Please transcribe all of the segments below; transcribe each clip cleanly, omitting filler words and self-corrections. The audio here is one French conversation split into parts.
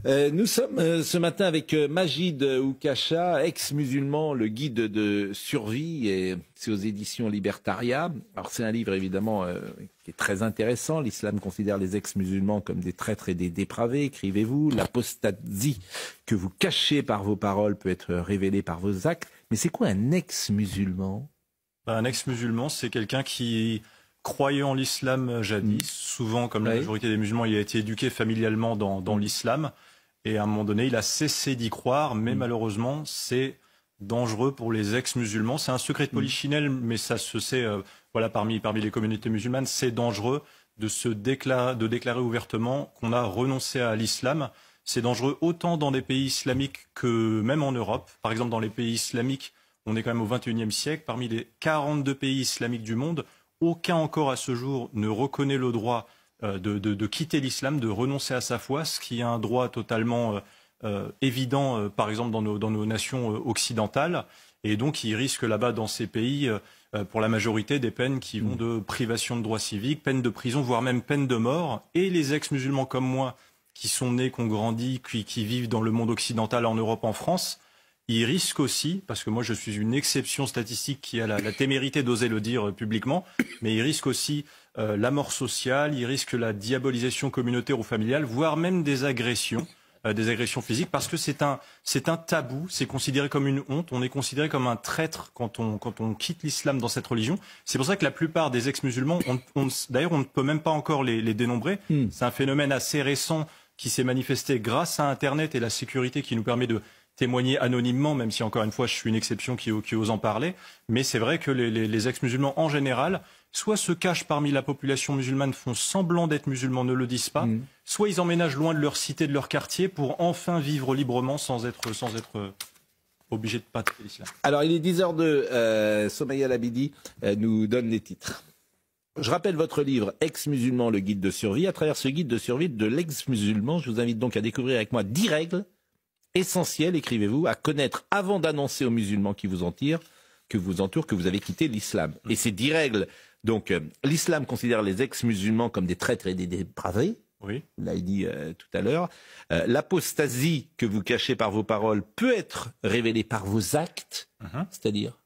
Nous sommes ce matin avec Majid Oukacha, ex-musulman, le guide de survie, et c'est aux éditions Libertaria. Alors c'est un livre évidemment qui est très intéressant. L'islam considère les ex-musulmans comme des traîtres et des dépravés, écrivez-vous. L'apostasie que vous cachez par vos paroles peut être révélée par vos actes. Mais c'est quoi un ex-musulman? Un ex-musulman, c'est quelqu'un qui croyait en l'islam jadis. Souvent, comme la majorité des musulmans, il a été éduqué familialement dans l'islam. Et à un moment donné, il a cessé d'y croire, mais malheureusement, c'est dangereux pour les ex-musulmans. C'est un secret de polichinelle, mais ça se sait voilà, parmi les communautés musulmanes. C'est dangereux de déclarer ouvertement qu'on a renoncé à l'islam. C'est dangereux autant dans des pays islamiques que même en Europe. Par exemple, dans les pays islamiques, on est quand même au XXIe siècle. Parmi les 42 pays islamiques du monde, aucun encore à ce jour ne reconnaît le droit de quitter l'islam, de renoncer à sa foi, ce qui est un droit totalement évident, par exemple, dans nos nations occidentales. Et donc, ils risquent là-bas, dans ces pays, pour la majorité, des peines qui vont de privation de droits civiques, peine de prison, voire même peine de mort. Et les ex-musulmans comme moi, qui sont nés, qui ont grandi, qui vivent dans le monde occidental, en Europe, en France, ils risquent aussi, parce que moi je suis une exception statistique qui a la témérité d'oser le dire publiquement, mais ils risquent aussi la mort sociale, ils risquent la diabolisation communautaire ou familiale, voire même des agressions physiques, parce que c'est un tabou, c'est considéré comme une honte, on est considéré comme un traître quand on quitte l'islam dans cette religion. C'est pour ça que la plupart des ex-musulmans, d'ailleurs on ne peut même pas encore les dénombrer, c'est un phénomène assez récent qui s'est manifesté grâce à Internet et la sécurité qui nous permet de témoigner anonymement, même si encore une fois je suis une exception qui ose en parler, mais c'est vrai que les ex-musulmans en général, soit se cachent parmi la population musulmane, font semblant d'être musulmans, ne le disent pas, soit ils emménagent loin de leur cité, de leur quartier, pour enfin vivre librement sans être obligés de pratiquer l'islam. Alors il est 10h02, Somaya Labidi nous donne les titres. Je rappelle votre livre « Ex-musulman, le guide de survie ». À travers ce guide de survie de l'ex-musulman, je vous invite donc à découvrir avec moi 10 règles essentielles, écrivez-vous, à connaître avant d'annoncer aux musulmans qui vous entourent que vous avez quitté l'islam. Et ces 10 règles, donc l'islam considère les ex-musulmans comme des traîtres et des dépravés. Oui. Vous l'avez dit tout à l'heure. L'apostasie que vous cachez par vos paroles peut être révélée par vos actes, c'est-à-dire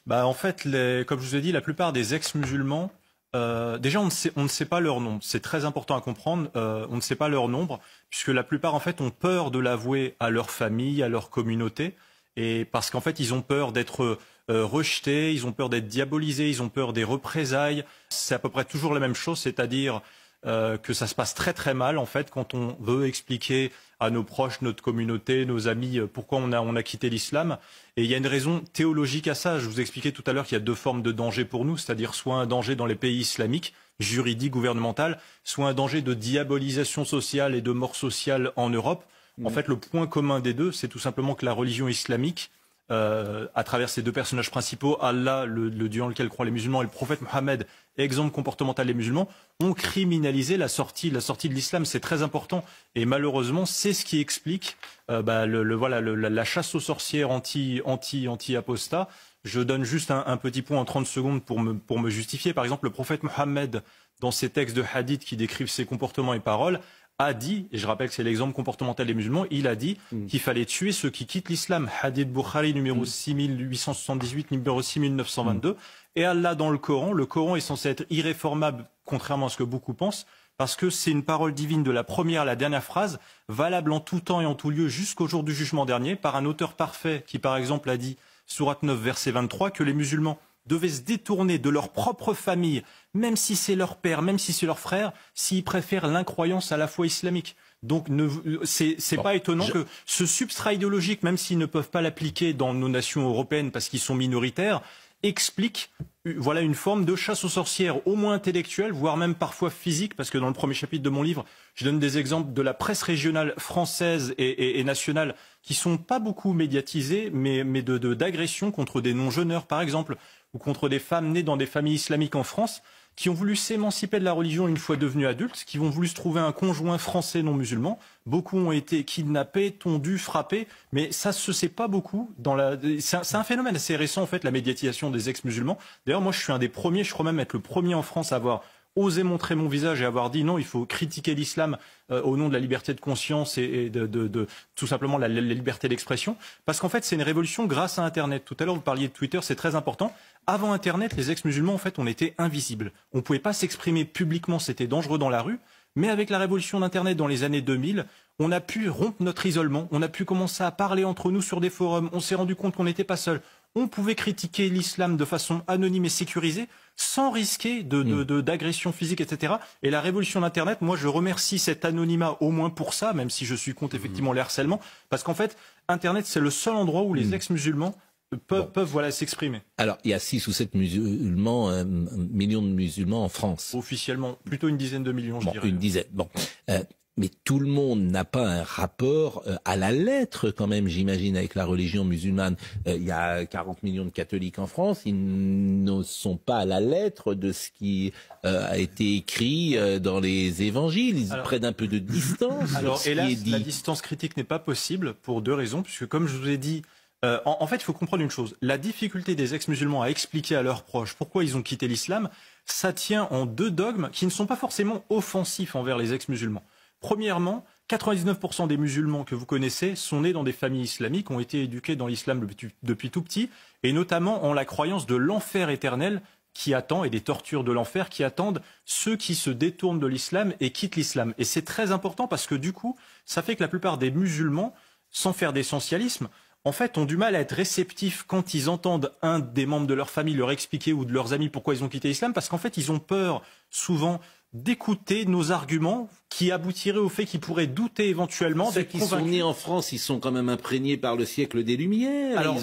en fait, comme je vous ai dit, la plupart des ex-musulmans, déjà on ne sait pas leur nombre. C'est très important à comprendre. On ne sait pas leur nombre, puisque la plupart en fait ont peur de l'avouer à leur famille, à leur communauté, et parce qu'en fait ils ont peur d'être rejetés, ils ont peur d'être diabolisés, ils ont peur des représailles. C'est à peu près toujours la même chose, c'est-à-dire que ça se passe très très mal en fait quand on veut expliquer à nos proches, notre communauté, nos amis pourquoi on a quitté l'islam. Et il y a une raison théologique à ça. Je vous expliquais tout à l'heure qu'il y a 2 formes de danger pour nous, c'est-à-dire soit un danger dans les pays islamiques, juridique, gouvernemental, soit un danger de diabolisation sociale et de mort sociale en Europe. En fait, le point commun des deux, c'est tout simplement que la religion islamique, à travers ces 2 personnages principaux, Allah, le Dieu en lequel croient les musulmans, et le prophète Mohammed, exemple comportemental des musulmans, ont criminalisé la sortie de l'islam. C'est très important. Et malheureusement, c'est ce qui explique la chasse aux sorcières anti-apostat. Je donne juste un petit point en 30 secondes pour me justifier. Par exemple, le prophète Mohammed, dans ses textes de hadith qui décrivent ses comportements et paroles, a dit, et je rappelle que c'est l'exemple comportemental des musulmans, il a dit qu'il fallait tuer ceux qui quittent l'islam. Hadith Bukhari numéro 6878, numéro 6922. Et Allah dans le Coran est censé être irréformable, contrairement à ce que beaucoup pensent, parce que c'est une parole divine de la première à la dernière phrase, valable en tout temps et en tout lieu jusqu'au jour du jugement dernier, par un auteur parfait qui par exemple a dit, sourate 9 verset 23, que les musulmans devaient se détourner de leur propre famille, même si c'est leur père, même si c'est leur frère, s'ils préfèrent l'incroyance à la foi islamique. Donc c'est pas étonnant que ce substrat idéologique, même s'ils ne peuvent pas l'appliquer dans nos nations européennes parce qu'ils sont minoritaires, explique une forme de chasse aux sorcières, au moins intellectuelle, voire même parfois physique, parce que dans le premier chapitre de mon livre, je donne des exemples de la presse régionale française et nationale qui sont pas beaucoup médiatisés, mais d'agressions contre des non-jeûneurs, par exemple, ou contre des femmes nées dans des familles islamiques en France, qui ont voulu s'émanciper de la religion une fois devenues adultes, qui ont voulu se trouver un conjoint français non musulman. Beaucoup ont été kidnappés, tondus, frappés, mais ça se sait pas beaucoup. C'est un phénomène assez récent, en fait, la médiatisation des ex-musulmans. D'ailleurs, moi, je suis un des premiers, je crois même être le premier en France à avoir osé montrer mon visage et avoir dit non, il faut critiquer l'islam au nom de la liberté de conscience et de tout simplement la liberté d'expression. Parce qu'en fait, c'est une révolution grâce à Internet. Tout à l'heure, vous parliez de Twitter, c'est très important. Avant Internet, les ex-musulmans, en fait, on était invisibles. On ne pouvait pas s'exprimer publiquement, c'était dangereux dans la rue. Mais avec la révolution d'Internet dans les années 2000, on a pu rompre notre isolement, on a pu commencer à parler entre nous sur des forums, on s'est rendu compte qu'on n'était pas seul. On pouvait critiquer l'islam de façon anonyme et sécurisée, sans risquer d'agression physique, etc. Et la révolution d'Internet, moi je remercie cet anonymat au moins pour ça, même si je suis contre effectivement le harcèlement, parce qu'en fait, Internet c'est le seul endroit où les ex-musulmans peuvent voilà, s'exprimer. Alors, il y a 6 ou 7 millions de musulmans en France. Officiellement, plutôt une dizaine de millions, je dirais. Une dizaine, bon. Mais tout le monde n'a pas un rapport à la lettre quand même, j'imagine, avec la religion musulmane. Il y a 40 millions de catholiques en France, ils ne sont pas à la lettre de ce qui a été écrit dans les évangiles. Ils prennent un peu de distance. Alors, hélas, la distance critique n'est pas possible pour 2 raisons, puisque comme je vous ai dit, en fait, il faut comprendre une chose. La difficulté des ex-musulmans à expliquer à leurs proches pourquoi ils ont quitté l'islam, ça tient en 2 dogmes qui ne sont pas forcément offensifs envers les ex-musulmans. Premièrement, 99% des musulmans que vous connaissez sont nés dans des familles islamiques, ont été éduqués dans l'islam depuis tout petit, et notamment en la croyance de l'enfer éternel qui attend, et des tortures de l'enfer qui attendent ceux qui se détournent de l'islam et quittent l'islam. Et c'est très important parce que du coup, ça fait que la plupart des musulmans, sans faire d'essentialisme, en fait, ont du mal à être réceptifs quand ils entendent un des membres de leur famille leur expliquer ou de leurs amis pourquoi ils ont quitté l'islam, parce qu'en fait, ils ont peur, souvent, d'écouter nos arguments qui aboutiraient au fait qu'ils pourraient douter éventuellement. Ceux qui sont nés en France, ils sont quand même imprégnés par le siècle des Lumières. Alors,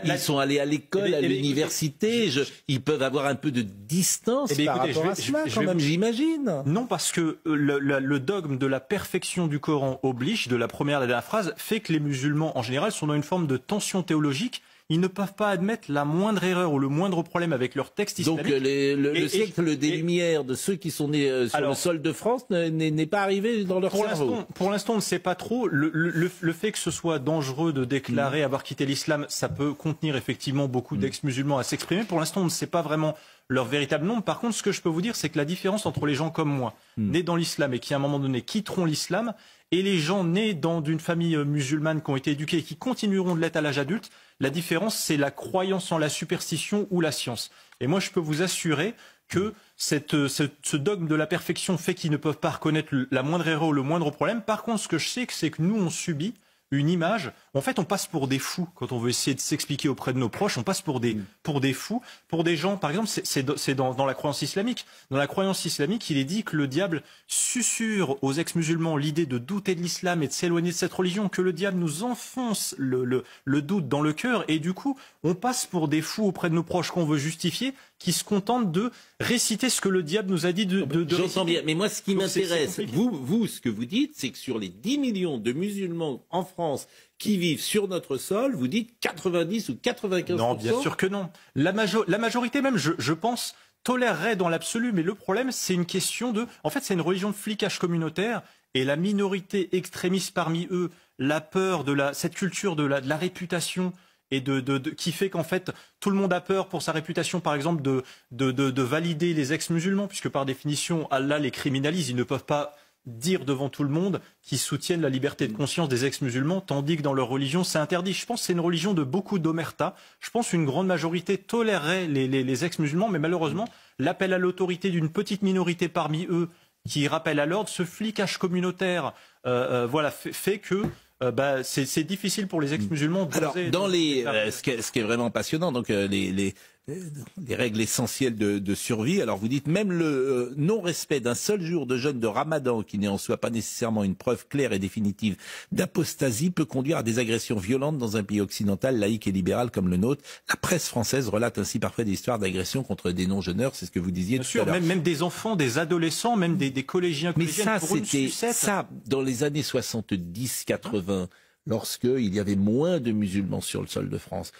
ils sont allés à l'école, à l'université. Ils peuvent avoir un peu de distance par rapport à cela, quand même, j'imagine. Non, parce que le dogme de la perfection du Coran oblige, de la première à la dernière phrase, fait que les musulmans, en général, sont dans une forme de tension théologique. Ils ne peuvent pas admettre la moindre erreur ou le moindre problème avec leur texte islamique. Donc le siècle des Lumières de ceux qui sont nés sur le sol de France n'est pas arrivé dans leur cerveau. Pour l'instant, on ne sait pas trop. Le fait que ce soit dangereux de déclarer avoir quitté l'islam, ça peut contenir effectivement beaucoup d'ex-musulmans à s'exprimer. Pour l'instant, on ne sait pas vraiment leur véritable nombre. Par contre, ce que je peux vous dire, c'est que la différence entre les gens comme moi, nés dans l'islam et qui à un moment donné quitteront l'islam, et les gens nés dans une famille musulmane qui ont été éduqués et qui continueront de l'être à l'âge adulte, la différence, c'est la croyance en la superstition ou la science. Et moi, je peux vous assurer que ce dogme de la perfection fait qu'ils ne peuvent pas reconnaître la moindre erreur ou le moindre problème. Par contre, ce que je sais, c'est que nous, on subit une image. En fait, on passe pour des fous quand on veut essayer de s'expliquer auprès de nos proches. On passe pour des fous, pour des gens. Par exemple, c'est dans la croyance islamique. Dans la croyance islamique, il est dit que le diable susurre aux ex-musulmans l'idée de douter de l'islam et de s'éloigner de cette religion, que le diable nous enfonce le doute dans le cœur. Et du coup, on passe pour des fous auprès de nos proches qu'on veut justifier, qui se contentent de réciter ce que le diable nous a dit de J'entends bien, mais moi, ce qui m'intéresse, vous, ce que vous dites, c'est que sur les 10 millions de musulmans en France qui vivent sur notre sol, vous dites 90 ou 95%. Non, bien sûr que non. La majorité même, je pense, tolérerait dans l'absolu, mais le problème, c'est une question de... En fait, c'est une religion de flicage communautaire, et la minorité extrémiste parmi eux, la peur de cette culture de la réputation, et qui fait qu'en fait, tout le monde a peur pour sa réputation, par exemple, de valider les ex-musulmans, puisque par définition, Allah les criminalise, ils ne peuvent pas dire devant tout le monde qu'ils soutiennent la liberté de conscience des ex-musulmans, tandis que dans leur religion, c'est interdit. Je pense que c'est une religion de beaucoup d'omerta. Je pense qu'une grande majorité tolérerait les ex-musulmans, mais malheureusement, l'appel à l'autorité d'une petite minorité parmi eux qui rappelle à l'ordre, ce flicage communautaire fait que c'est difficile pour les ex-musulmans. Alors, ce qui est vraiment passionnant, donc les règles essentielles de survie. Alors vous dites même le non-respect d'un seul jour de jeûne de Ramadan, qui n'est en soi pas nécessairement une preuve claire et définitive d'apostasie, peut conduire à des agressions violentes dans un pays occidental, laïque et libéral comme le nôtre. La presse française relate ainsi parfois des histoires d'agressions contre des non-jeûneurs, c'est ce que vous disiez tout à l'heure. Même des enfants, des adolescents, même des collégiens, collégiennes. Mais ça, dans les années 70-80, lorsqu'il y avait moins de musulmans sur le sol de France,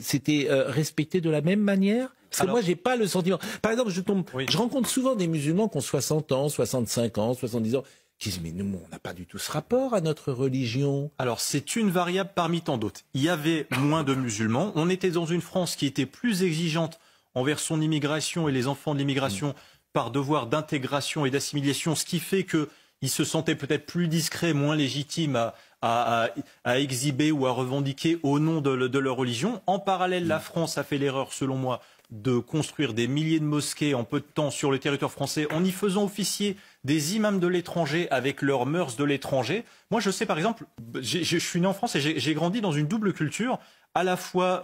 c'était respecté de la même manière? Parce que moi, j'ai pas le sentiment. Par exemple, je rencontre souvent des musulmans qui ont 60 ans, 65 ans, 70 ans, qui disent, mais nous, on n'a pas du tout ce rapport à notre religion. Alors, c'est une variable parmi tant d'autres. Il y avait moins de musulmans. On était dans une France qui était plus exigeante envers son immigration et les enfants de l'immigration par devoir d'intégration et d'assimilation, ce qui fait qu'ils se sentaient peut-être plus discrets, moins légitimes à exhiber ou à revendiquer au nom de leur religion. En parallèle, la France a fait l'erreur, selon moi, de construire des milliers de mosquées en peu de temps sur le territoire français en y faisant officier des imams de l'étranger avec leurs mœurs de l'étranger. Moi, je sais par exemple, je suis né en France et j'ai grandi dans une double culture, à la fois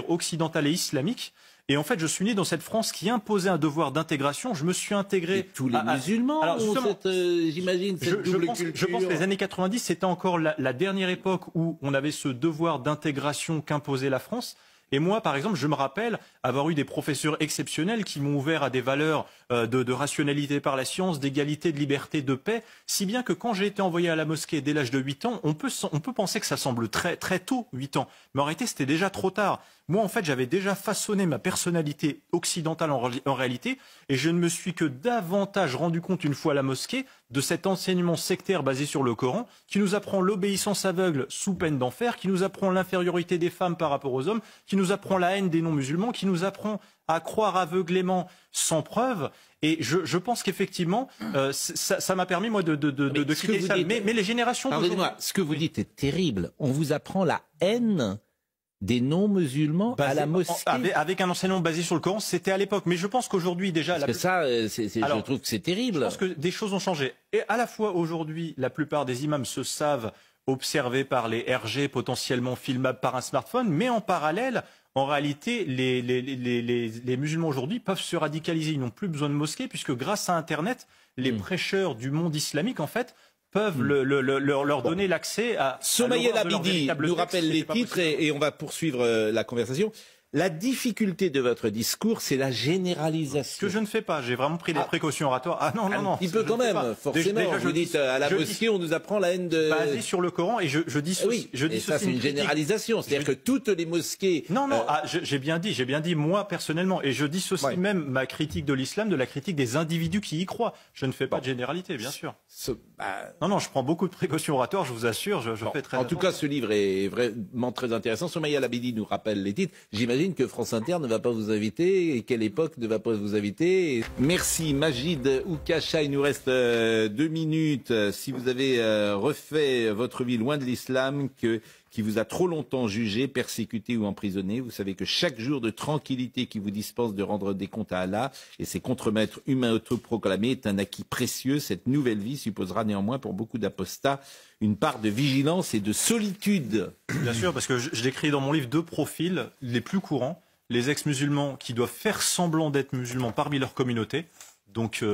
occidentale et islamique. Et en fait, je suis né dans cette France qui imposait un devoir d'intégration. Je me suis intégré. Et tous les musulmans ont j'imagine, cette double culture. Je pense que les années 90, c'était encore la dernière époque où on avait ce devoir d'intégration qu'imposait la France. Et moi, par exemple, je me rappelle avoir eu des professeurs exceptionnels qui m'ont ouvert à des valeurs de rationalité par la science, d'égalité, de liberté, de paix, si bien que quand j'ai été envoyé à la mosquée dès l'âge de 8 ans, on peut penser que ça semble très, très tôt, 8 ans. Mais en réalité, c'était déjà trop tard. Moi, en fait, j'avais déjà façonné ma personnalité occidentale en réalité, et je ne me suis que davantage rendu compte une fois à la mosquée de cet enseignement sectaire basé sur le Coran, qui nous apprend l'obéissance aveugle sous peine d'enfer, qui nous apprend l'infériorité des femmes par rapport aux hommes, qui nous apprend la haine des non-musulmans, qui nous apprend à croire aveuglément sans preuve. Et je pense qu'effectivement, ça m'a permis, moi, de quitter ça. Mais les générations... Pardonnez-moi, ce que vous dites est terrible. On vous apprend la haine des non-musulmans à la mosquée. Avec un enseignement basé sur le Coran, c'était à l'époque. Mais je pense qu'aujourd'hui, déjà... Parce que ça, je trouve que c'est terrible. Je pense que des choses ont changé. Et à la fois, aujourd'hui, la plupart des imams se savent observés par les RG, potentiellement filmables par un smartphone, mais en parallèle, en réalité, les musulmans aujourd'hui peuvent se radicaliser. Ils n'ont plus besoin de mosquées, puisque grâce à Internet, les prêcheurs du monde islamique, en fait, peuvent leur donner l'accès à... Soumaïa Labidi nous rappelle les titres et on va poursuivre la conversation. La difficulté de votre discours, c'est la généralisation. Ce que je ne fais pas, j'ai vraiment pris des précautions oratoires. Ah non, non. Un petit peu quand même, forcément. Déjà, vous dites à la mosquée, on nous apprend la haine de... Basée sur le Coran, et je dis ceci. Oui, et ça c'est une généralisation, c'est-à-dire que toutes les mosquées... Non, j'ai bien dit, moi personnellement, et je dissocie même ma critique de l'islam de la critique des individus qui y croient. Je ne fais pas de généralité, bien sûr. Non, je prends beaucoup de précautions oratoires, je vous assure, je fais très attention. En tout cas, ce livre est vraiment très intéressant. Soumaïa Labidi nous rappelle les titres. J'imagine que France Inter ne va pas vous inviter et quelle époque ne va pas vous inviter. Merci Majid Oukacha, il nous reste 2 minutes. Si vous avez refait votre vie loin de l'islam, qui vous a trop longtemps jugé, persécuté ou emprisonné, vous savez que chaque jour de tranquillité qui vous dispense de rendre des comptes à Allah et ses contremaîtres humains autoproclamés est un acquis précieux. Cette nouvelle vie supposera néanmoins pour beaucoup d'apostats une part de vigilance et de solitude. Bien sûr, parce que je décris dans mon livre 2 profils les plus courants. Les ex-musulmans qui doivent faire semblant d'être musulmans parmi leur communauté. Donc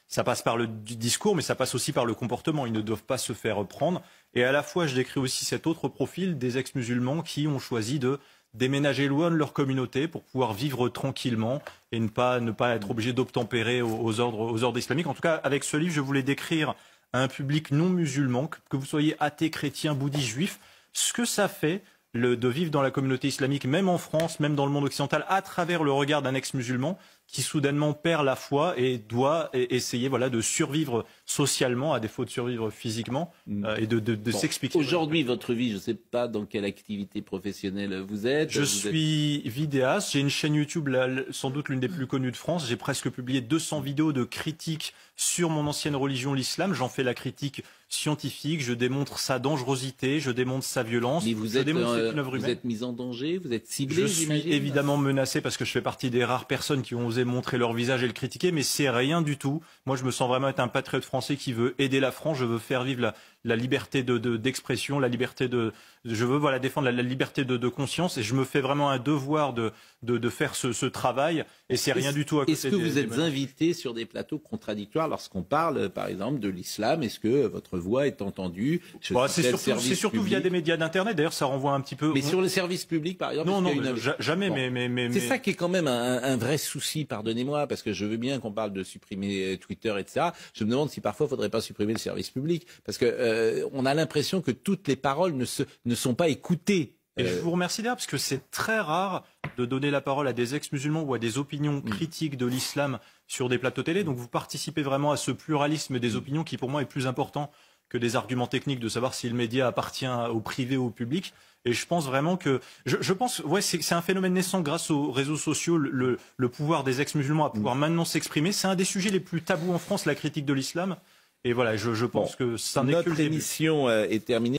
ça passe par le discours, mais ça passe aussi par le comportement. Ils ne doivent pas se faire prendre. Et à la fois, je décris aussi cet autre profil des ex-musulmans qui ont choisi de déménager loin de leur communauté pour pouvoir vivre tranquillement et ne pas être obligés d'obtempérer aux ordres islamiques. En tout cas, avec ce livre, je voulais décrire à un public non musulman, que vous soyez athée, chrétien, bouddhiste, juif, ce que ça fait de vivre dans la communauté islamique, même en France, même dans le monde occidental, à travers le regard d'un ex-musulman qui soudainement perd la foi et doit essayer de survivre socialement, à défaut de survivre physiquement, et de s'expliquer. Aujourd'hui, votre vie, je ne sais pas dans quelle activité professionnelle vous êtes. Je suis vidéaste, j'ai une chaîne YouTube, sans doute l'une des plus connues de France. J'ai presque publié 200 vidéos de critiques sur mon ancienne religion, l'islam. J'en fais la critique scientifique, je démontre sa dangerosité, je démontre sa violence. Mais vous êtes mis en danger, vous êtes ciblé. Je suis évidemment menacé parce que je fais partie des rares personnes qui ont osé montrer leur visage et le critiquer, mais c'est rien du tout. Moi, je me sens vraiment être un patriote français qui veut aider la France. Je veux faire vivre la liberté d'expression, la liberté je veux défendre la liberté de conscience, et je me fais vraiment un devoir de faire ce travail, et c'est rien du tout à côté. Est-ce que vous êtes invité sur des plateaux contradictoires lorsqu'on parle, par exemple, de l'islam? Est-ce que votre voix est entendue? C'est surtout via des médias d'internet. D'ailleurs, ça renvoie un petit peu. Mais sur le service public, par exemple? Non, jamais. Mais c'est ça qui est quand même un vrai souci. Pardonnez-moi, parce que je veux bien qu'on parle de supprimer Twitter, etc. Je me demande si parfois il ne faudrait pas supprimer le service public, parce que on a l'impression que toutes les paroles ne sont pas écoutées. Et je vous remercie d'ailleurs, parce que c'est très rare de donner la parole à des ex-musulmans ou à des opinions critiques de l'islam sur des plateaux télé. Donc vous participez vraiment à ce pluralisme des opinions qui, pour moi, est plus important que des arguments techniques de savoir si le média appartient au privé ou au public. Et je pense vraiment que, c'est un phénomène naissant grâce aux réseaux sociaux, le pouvoir des ex-musulmans à pouvoir maintenant s'exprimer. C'est un des sujets les plus tabous en France, la critique de l'islam. Et voilà, je pense que ça n'est que le début. Notre émission est terminée.